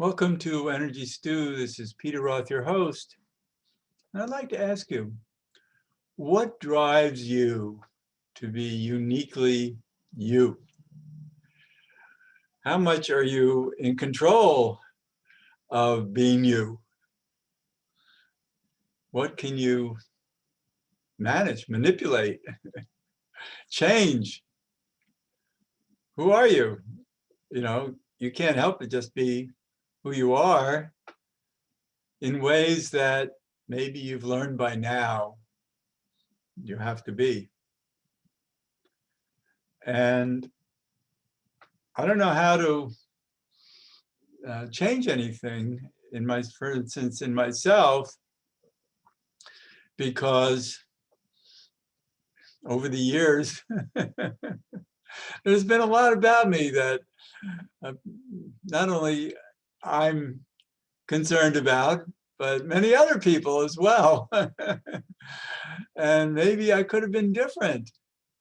Welcome to Energy Stew. This is Peter Roth, your host. And I'd like to ask you, what drives you to be uniquely you? How much are you in control of being you? What can you manage, manipulate, change? Who are you? You can't help but just be who you are in ways that maybe you've learned by now you have to be. And I don't know how to change anything for instance, in myself, because over the years, there's been a lot about me that not only I'm concerned about, but many other people as well. And maybe I could have been different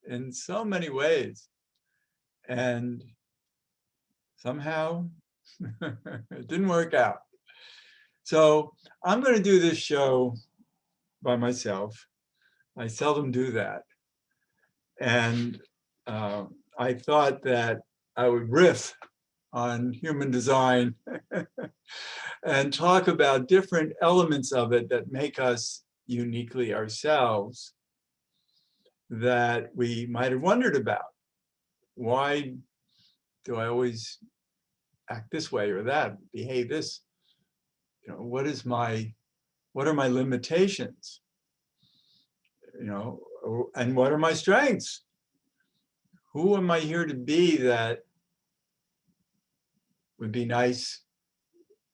in so many ways. And somehow it didn't work out. So I'm going to do this show by myself. I seldom do that. And I thought that I would riff on human design and talk about different elements of it that make us uniquely ourselves that we might have wondered about. Why do I always act this way or that, behave this? What are my limitations? And what are my strengths? Who am I here to be that would be nice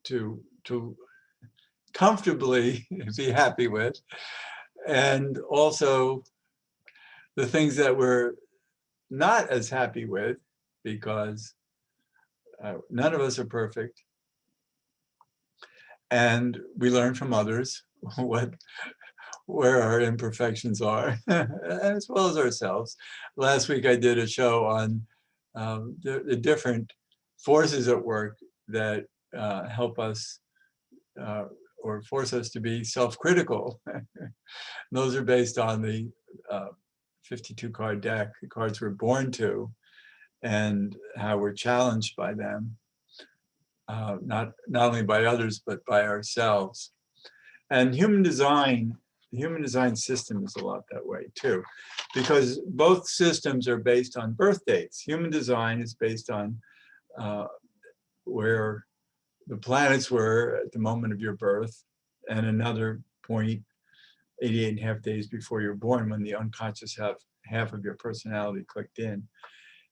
to comfortably be happy with? And also the things that we're not as happy with, because none of us are perfect. And we learn from others where our imperfections are, as well as ourselves. Last week I did a show on the different forces at work that help us or force us to be self-critical. Those are based on the 52 card deck, the cards we're born to, and how we're challenged by them, not only by others, but by ourselves. And the human design system is a lot that way too, because both systems are based on birth dates. Human design is based on where the planets were at the moment of your birth, and another point 88 and a half days before you're born, when the unconscious half of your personality clicked in.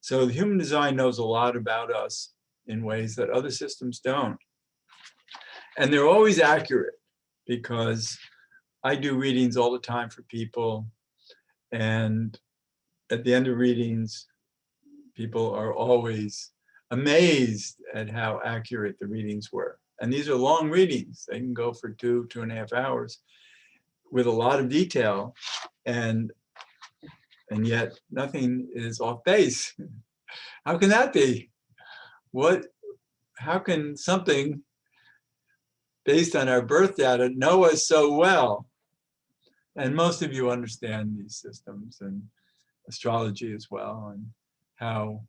So the human design knows a lot about us in ways that other systems don't. And they're always accurate, because I do readings all the time for people. And at the end of readings, people are always amazed at how accurate the readings were. And these are long readings. They can go for 2.5 hours with a lot of detail. And yet nothing is off base. How can that be? How can something based on our birth data know us so well? And most of you understand these systems and astrology as well, and how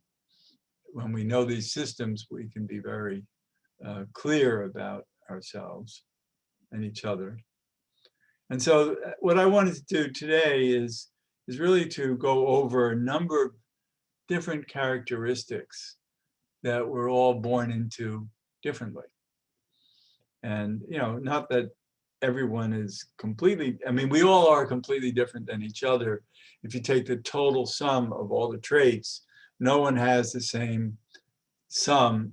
when we know these systems, we can be very clear about ourselves and each other. And so what I wanted to do today is really to go over a number of different characteristics that we're all born into differently. And, not that everyone is completely, we all are completely different than each other. If you take the total sum of all the traits, no one has the same sum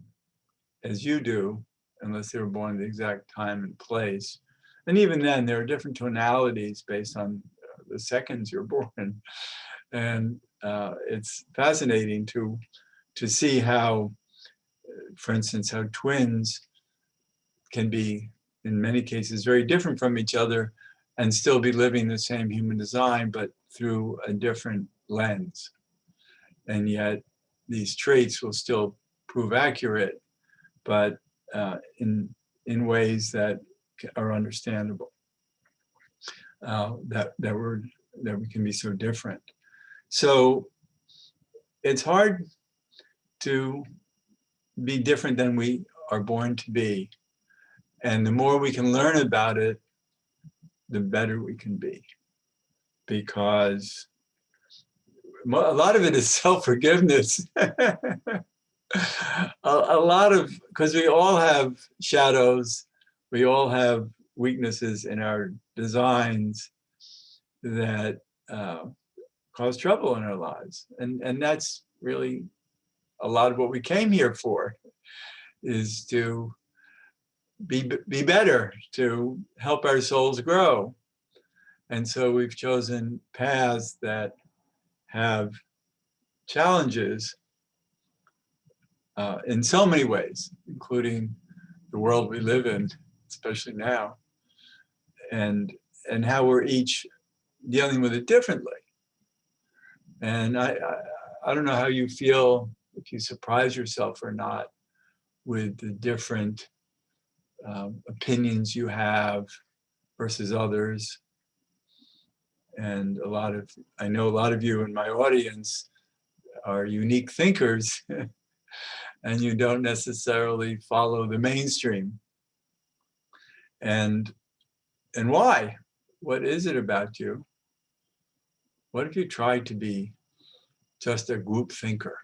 as you do, unless they were born at the exact time and place. And even then, there are different tonalities based on the seconds you're born. And it's fascinating to see how, for instance, how twins can be, in many cases, very different from each other and still be living the same human design, but through a different lens. And yet these traits will still prove accurate, but in ways that are understandable. That we can be so different. So it's hard to be different than we are born to be. And the more we can learn about it, the better we can be. Because a lot of it is self-forgiveness. a lot of, because we all have shadows, we all have weaknesses in our designs that cause trouble in our lives. And that's really a lot of what we came here for, is to be better, to help our souls grow. And so we've chosen paths that have challenges in so many ways, including the world we live in, especially now, and how we're each dealing with it differently. And I don't know how you feel, if you surprise yourself or not with the different opinions you have versus others. And I know a lot of you in my audience are unique thinkers and you don't necessarily follow the mainstream. And why? What is it about you? What if you tried to be just a group thinker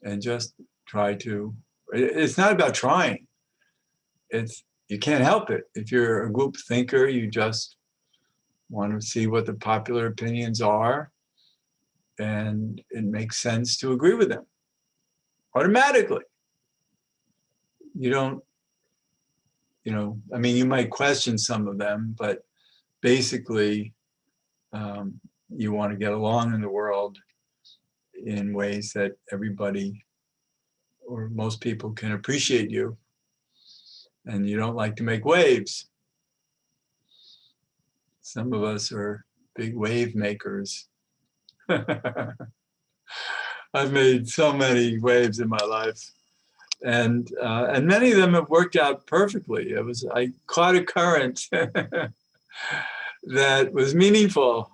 and just try to, it's not about trying. You can't help it. If you're a group thinker, you just want to see what the popular opinions are, and it makes sense to agree with them automatically. You don't, I mean, you might question some of them, but basically you want to get along in the world in ways that everybody or most people can appreciate you, and you don't like to make waves. Some of us are big wave makers. I've made so many waves in my life, and many of them have worked out perfectly. I caught a current that was meaningful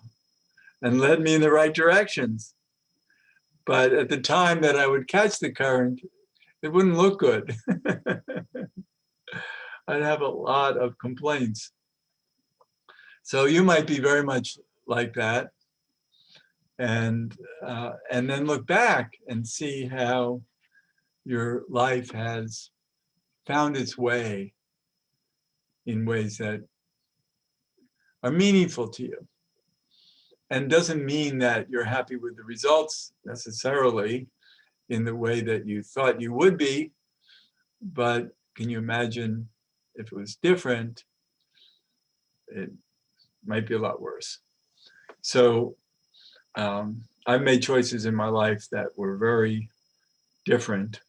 and led me in the right directions. But at the time that I would catch the current, it wouldn't look good. I'd have a lot of complaints. So you might be very much like that, and then look back and see how your life has found its way in ways that are meaningful to you. And doesn't mean that you're happy with the results necessarily in the way that you thought you would be, but can you imagine if it was different? It might be a lot worse. So I've made choices in my life that were very different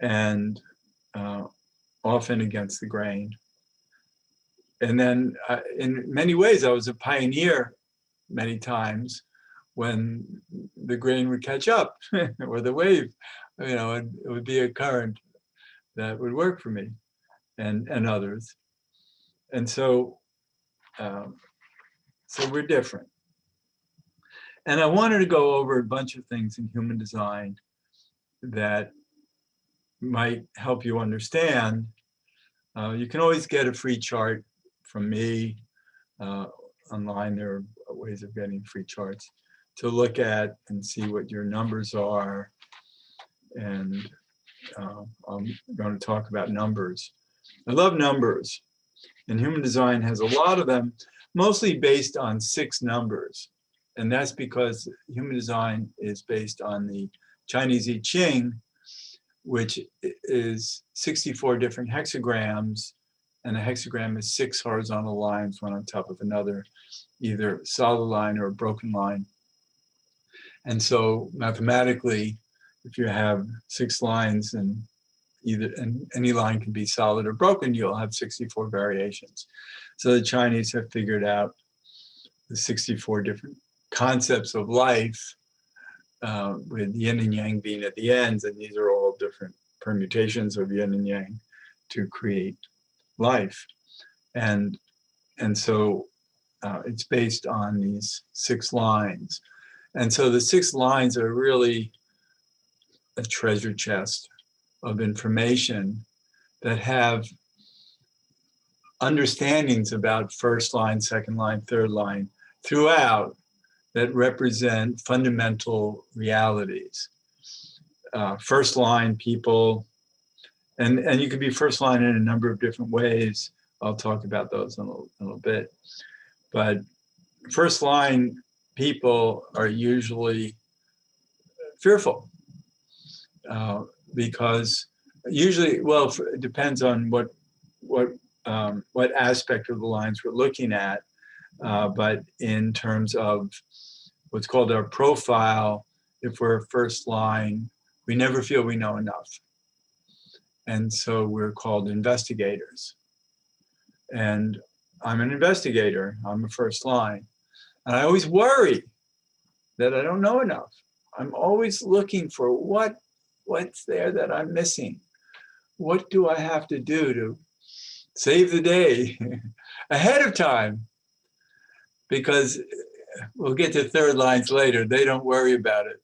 and often against the grain. And then in many ways, I was a pioneer many times when the grain would catch up or the wave, it would be a current that would work for me and others. And so we're different. And I wanted to go over a bunch of things in human design that might help you understand. You can always get a free chart from me online. There are ways of getting free charts to look at and see what your numbers are. And I'm going to talk about numbers. I love numbers, and human design has a lot of them, mostly based on 6 numbers. And that's because human design is based on the Chinese I Ching, which is 64 different hexagrams, and a hexagram is 6 horizontal lines, one on top of another, either a solid line or a broken line. And so mathematically, if you have 6 lines and any line can be solid or broken, you'll have 64 variations. So the Chinese have figured out the 64 different concepts of life with yin and yang being at the ends, and these are all different permutations of yin and yang to create life. And so it's based on these 6 lines. And so the 6 lines are really a treasure chest of information that have understandings about first line, second line, third line throughout that represent fundamental realities. First line people, and you can be first line in a number of different ways. I'll talk about those in a little bit. But first line people are usually fearful because usually, well, it depends on what aspect of the lines we're looking at. But in terms of what's called our profile, if we're a first line, we never feel we know enough. And so we're called investigators. And I'm an investigator, I'm a first line. And I always worry that I don't know enough. I'm always looking for what's there that I'm missing. What do I have to do to save the day ahead of time? Because we'll get to third lines later. They don't worry about it.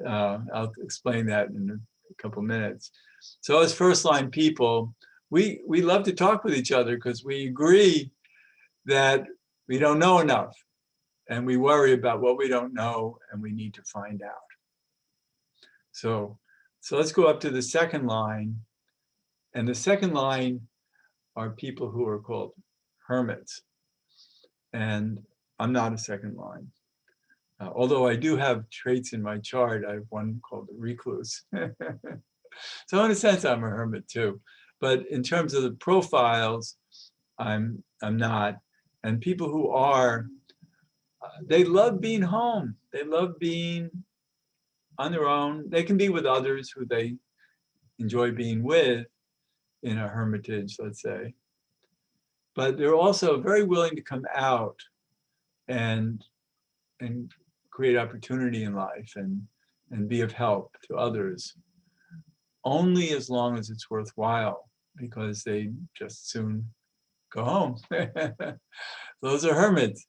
I'll explain that in a couple minutes. So as first line people, we love to talk with each other because we agree that we don't know enough. And we worry about what we don't know and we need to find out. So let's go up to the second line. And the second line are people who are called hermits. And I'm not a second line. Although I do have traits in my chart, I have one called the recluse. So in a sense, I'm a hermit too. But in terms of the profiles, I'm not. And people who are, they love being home. They love being on their own. They can be with others who they enjoy being with in a hermitage, let's say. But they're also very willing to come out and create opportunity in life and be of help to others, only as long as it's worthwhile, because they just soon go home. Those are hermits.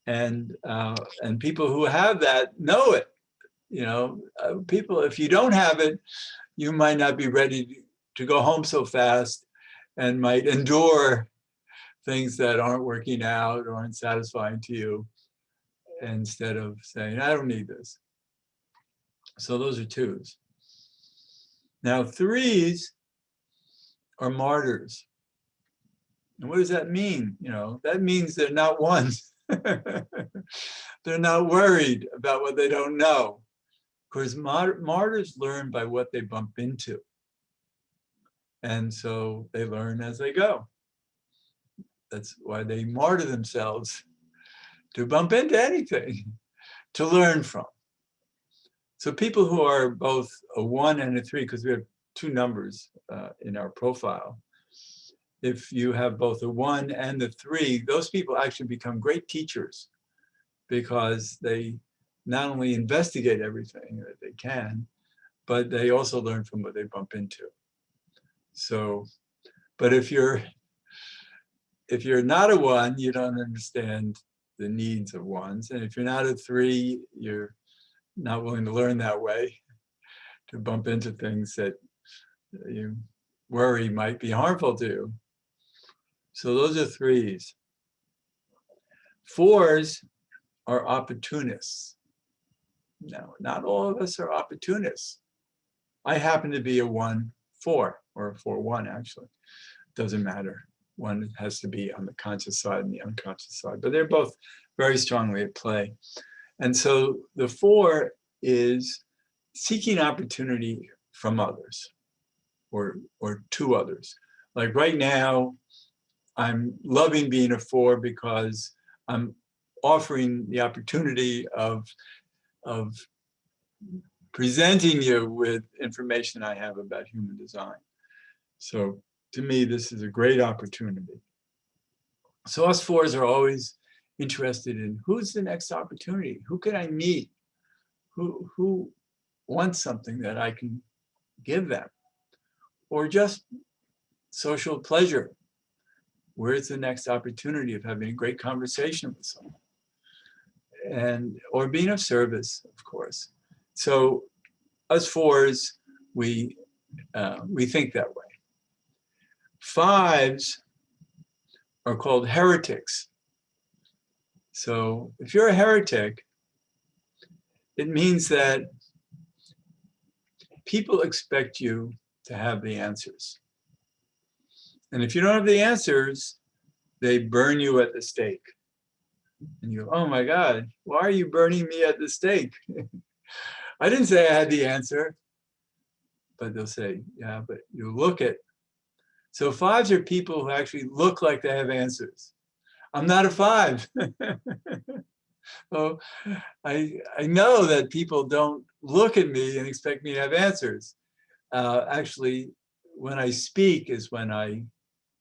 And people who have that know it. You know, people, if you don't have it, you might not be ready to go home so fast and might endure things that aren't working out or aren't satisfying to you, instead of saying, I don't need this. So those are 2s. Now 3s are martyrs. And what does that mean? You know, that means they're not 1s. They're not worried about what they don't know. Because martyrs learn by what they bump into. And so they learn as they go. That's why they martyr themselves, to bump into anything, to learn from. So people who are both a 1 and a 3, because we have 2 numbers in our profile. If you have both a 1 and a 3, those people actually become great teachers, because they not only investigate everything that they can, but they also learn from what they bump into. So, but if you're not a 1, you don't understand the needs of 1s. And if you're not a 3, you're not willing to learn that way, to bump into things that you worry might be harmful to you. So those are 3s. 4s are opportunists. No, not all of us are opportunists. I happen to be a 1-4, or a 4-1 actually. Doesn't matter. One has to be on the conscious side and the unconscious side, but they're both very strongly at play. And so the 4 is seeking opportunity from others, or to others. Like right now, I'm loving being a 4 because I'm offering the opportunity of presenting you with information I have about human design. So to me, this is a great opportunity. So us 4s are always interested in who's the next opportunity? Who can I meet? Who wants something that I can give them, or just social pleasure. Where's the next opportunity of having a great conversation with someone? And, or being of service, of course. So us fours, we think that way. Fives are called heretics. So if you're a heretic, it means that people expect you to have the answers. And if you don't have the answers, they burn you at the stake. And you go, oh my God, why are you burning me at the stake? I didn't say I had the answer. But they'll say, yeah, but you look at. So fives are people who actually look like they have answers. I'm not a five. So I know that people don't look at me and expect me to have answers. Actually, when I speak is when I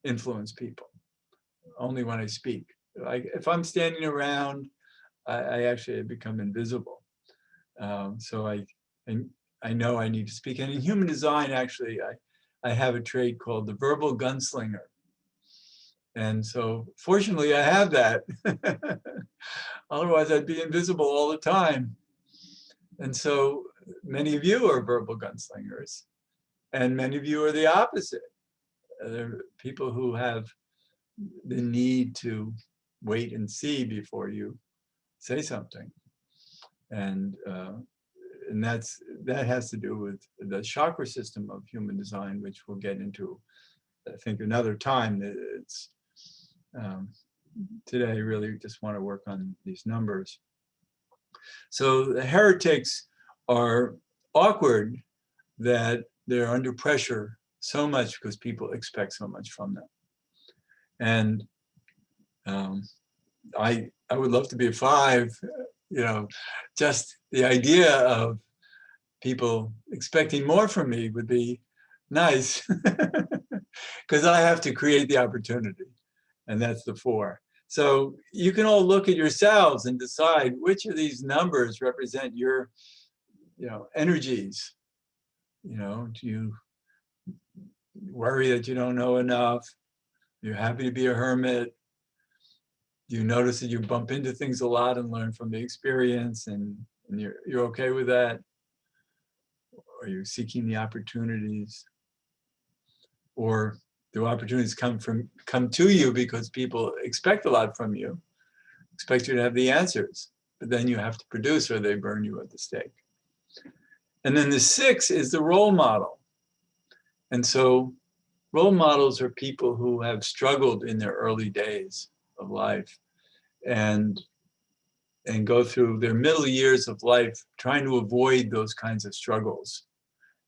influence people. Only when I speak. If I'm standing around, I actually become invisible. So I know I need to speak. And in human design, actually, I have a trait called the verbal gunslinger. And so fortunately, I have that. Otherwise, I'd be invisible all the time. And so many of you are verbal gunslingers. And many of you are the opposite. They're people who have the need to wait and see before you say something. And that has to do with the chakra system of human design, which we'll get into, I think, another time. It's today I really just want to work on these numbers. So the heretics are awkward that they're under pressure so much because people expect so much from them. And I would love to be a five, just the idea of people expecting more from me would be nice because I have to create the opportunity, and that's the four. So you can all look at yourselves and decide which of these numbers represent your, energies. Do you worry that you don't know enough? You're happy to be a hermit? Do you notice that you bump into things a lot and learn from the experience, and you're okay with that? Are you seeking the opportunities? Or do opportunities come to you because people expect a lot from you, expect you to have the answers, but then you have to produce or they burn you at the stake. And then the six is the role model. And so role models are people who have struggled in their early days of life and go through their middle years of life trying to avoid those kinds of struggles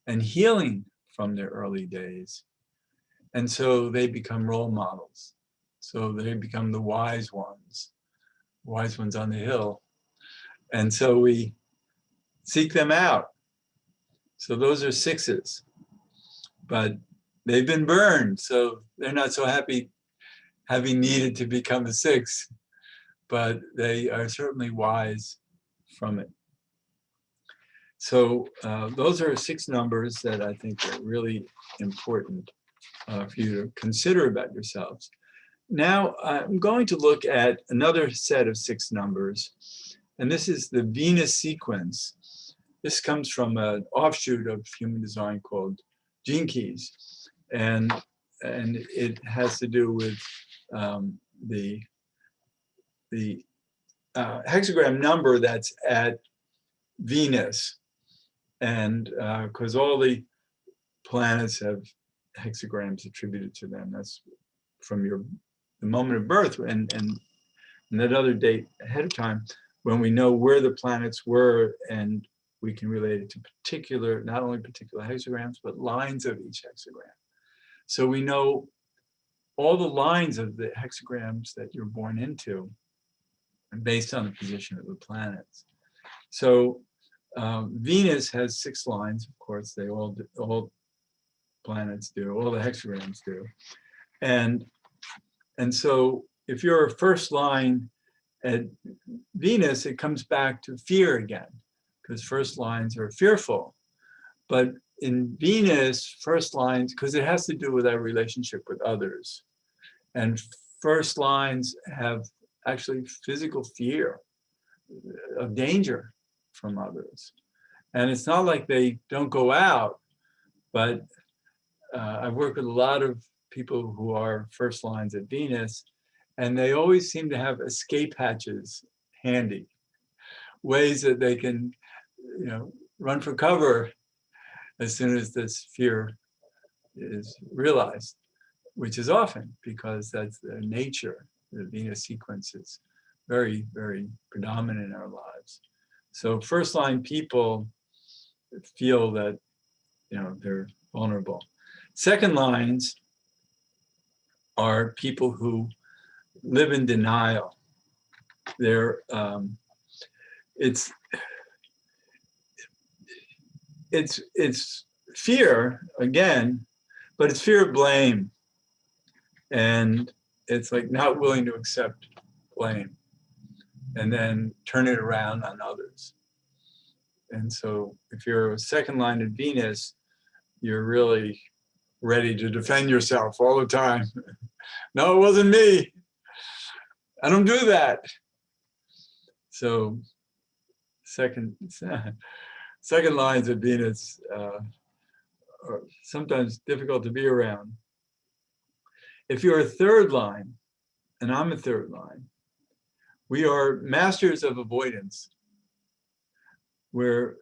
and healing from their early days. And so they become role models. So they become the wise ones on the hill. And so we seek them out. So those are sixes, but they've been burned. So they're not so happy having needed to become a six, but they are certainly wise from it. So those are six numbers that I think are really important for you to consider about yourselves. Now I'm going to look at another set of six numbers, and this is the Venus sequence. This comes from an offshoot of human design called Gene Keys, and it has to do with the hexagram number that's at Venus, and because all the planets have hexagrams attributed to them. That's from the moment of birth and that other date ahead of time when we know where the planets were, and we can relate it to particular, not only particular hexagrams, but lines of each hexagram. So we know all the lines of the hexagrams that you're born into based on the position of the planets. So Venus has 6 lines, of course, all planets do, all the hexagrams do. And so if you're a first line at Venus, it comes back to fear again, because first lines are fearful. But in Venus, first lines, because it has to do with our relationship with others. And first lines have actually physical fear of danger from others. And it's not like they don't go out, but I've worked with a lot of people who are first lines at Venus, and they always seem to have escape hatches handy, ways that they can, run for cover as soon as this fear is realized, which is often because that's the nature. The Venus sequence is very, very predominant in our lives. So first line people feel that, they're vulnerable. Second lines are people who live in denial. They're, it's fear, again, but it's fear of blame. And it's like not willing to accept blame and then turn it around on others. And so if you're a second line at Venus, you're really ready to defend yourself all the time. No, it wasn't me. I don't do that. So second lines at Venus are sometimes difficult to be around. If you're a third line, and I'm a third line, we are masters of avoidance. We're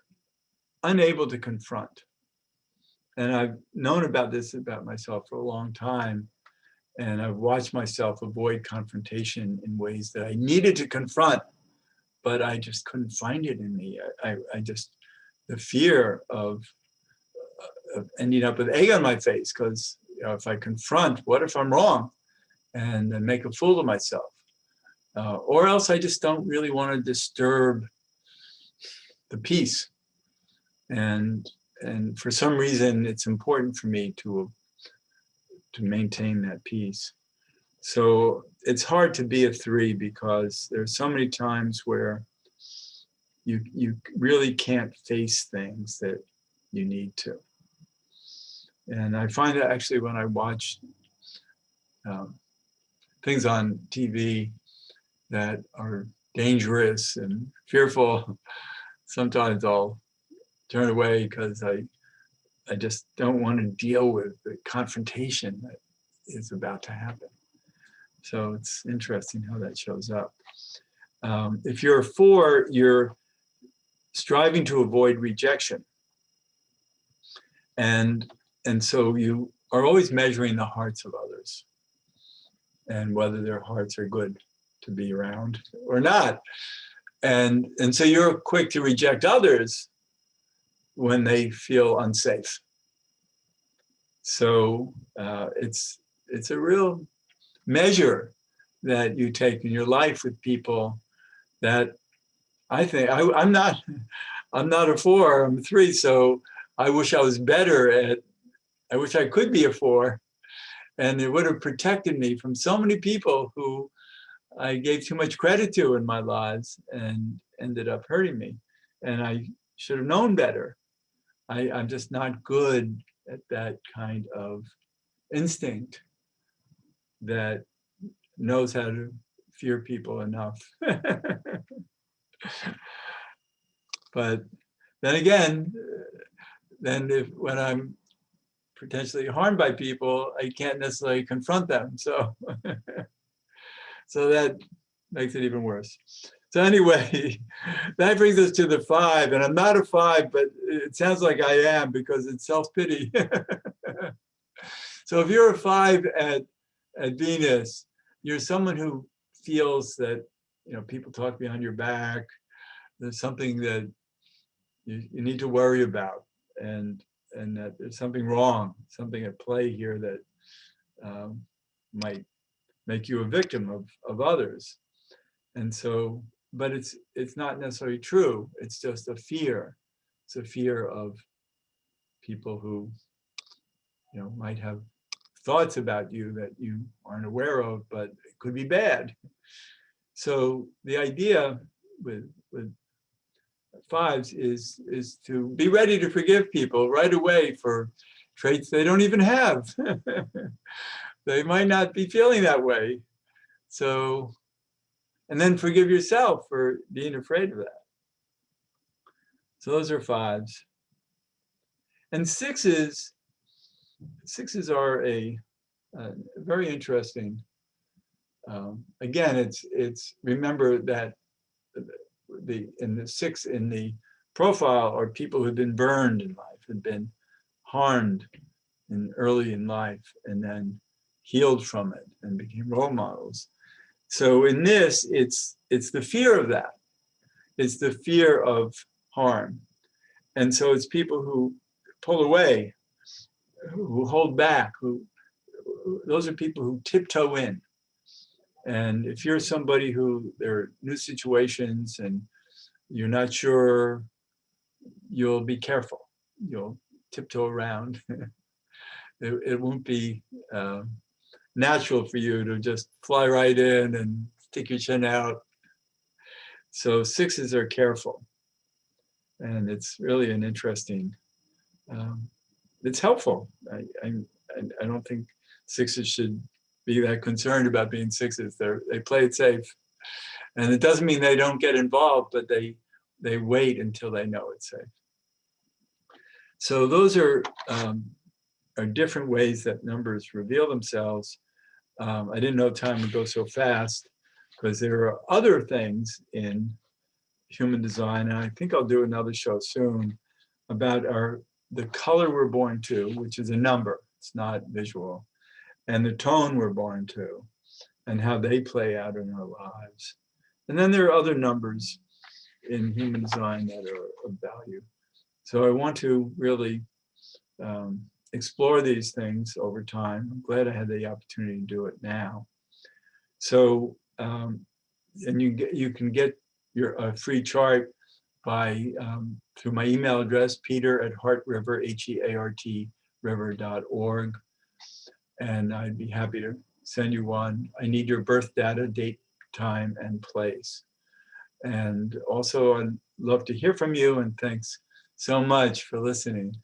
unable to confront. And I've known about this about myself for a long time. And I've watched myself avoid confrontation in ways that I needed to confront, but I just couldn't find it in me. I just, the fear of ending up with egg on my face, because if I confront, what if I'm wrong? And then make a fool of myself. Or else I just don't really want to disturb the peace. And for some reason, it's important for me to maintain that peace. So it's hard to be a 3 because there's so many times where you really can't face things that you need to. And I find that actually when I watch things on TV that are dangerous and fearful, sometimes I'll turn away because I just don't want to deal with the confrontation that is about to happen. So it's interesting how that shows up. If you're a 4, you're striving to avoid rejection. And so you are always measuring the hearts of others and whether their hearts are good to be around or not. And so you're quick to reject others when they feel unsafe. So it's a real measure that you take in your life with people that I think I'm not a 4, I'm a 3. So I wish I was better at, I wish I could be a 4, and it would have protected me from so many people who I gave too much credit to in my lives and ended up hurting me. And I should have known better. I'm just not good at that kind of instinct that knows how to fear people enough. But then again, when I'm potentially harmed by people, I can't necessarily confront them. So, so that makes it even worse. So anyway, that brings us to the 5, and I'm not a 5, but it sounds like I am because it's self-pity. So if you're a 5 at Venus, you're someone who feels that people talk behind your back. There's something that you need to worry about, and that there's something wrong, something at play here that might make you a victim of others. And so, but it's not necessarily true. It's just a fear. It's a fear of people who might have thoughts about you that you aren't aware of, but it could be bad. So the idea with 5s is to be ready to forgive people right away for traits they don't even have. They might not be feeling that way. So, and then forgive yourself for being afraid of that. So those are 5s. And 6s are a very interesting. Again, it's remember that in the 6 in the profile are people who've been burned in life, have been harmed early in life, and then healed from it and became role models. So in this, it's the fear of that. It's the fear of harm. And so it's people who pull away, who hold back, those are people who tiptoe in. And if you're somebody who there are new situations and you're not sure, you'll be careful. You'll tiptoe around. It won't be natural for you to just fly right in and stick your chin out. So 6s are careful. And it's really an interesting, it's helpful. I don't think 6s should be that concerned about being 6s. They play it safe. And it doesn't mean they don't get involved, but they wait until they know it's safe. So those are different ways that numbers reveal themselves. I didn't know time would go so fast because there are other things in human design, and I think I'll do another show soon about the color we're born to, which is a number, it's not visual, and the tone we're born to, and how they play out in our lives. And then there are other numbers in human design that are of value. So I want to really explore these things over time. I'm glad I had the opportunity to do it now. So, and you can get your free chart by through my email address, peter@heartriver, HEART river.org. And I'd be happy to send you one. I need your birth data, date, time, and place. And also, I'd love to hear from you, and thanks so much for listening.